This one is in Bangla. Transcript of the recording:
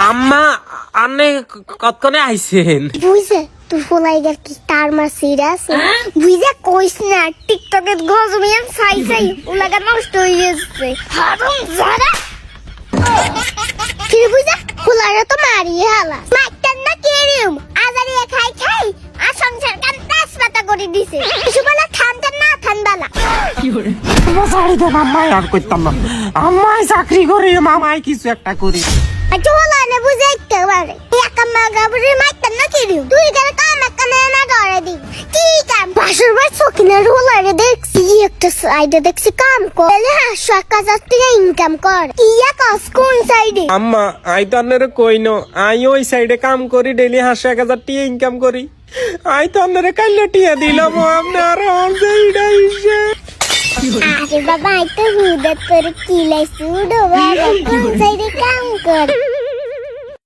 আম্মা আন্নে কতক্ষণে আইছেন? বুঝে তুই ফলাই গেল কি তার মা সিরিয়াস বুঝে কইস না টিকটকে গজমিয়ান সাই সাই উলাগা নষ্ট হয়ে গেছে হারুম জারা কি বুঝে ফুলারে তো মারিয়ে হালা মাইটান না কেরিম আজারি খাই খাই আর সংসার কান তাস পাতা করে দিছে কিছু বলা থামতে না থানবালা কি করে সারি দে মামাই আর কইতাম না আম্মাই চাকরি করে মামাই কিছু একটা করি চলা না বুঝে একেবারে একা মাগাবরে মাইটান না কেরিম তুই গেলে কাম কানে না ধরে দি কি কাম বাসুর বাস সকিনার হলারে দেখছি একটা সাইডে দেখছি কাম করে 100,000 টাকা ইনকাম কর কি কাজ কোন সাইডে? আম্মা আই তো আন্নারে কইনো আই ওই সাইডে কাম করি ডেইলি 100,000 টাকা ইনকাম করি আই তো আন্নারে কাইলে টিয়া দিলাম আপনি আর সেইটা ইসে আরে বাবা আই তো হুদা তোর কি লাইছি উড়ো বাবা কোন সাইডে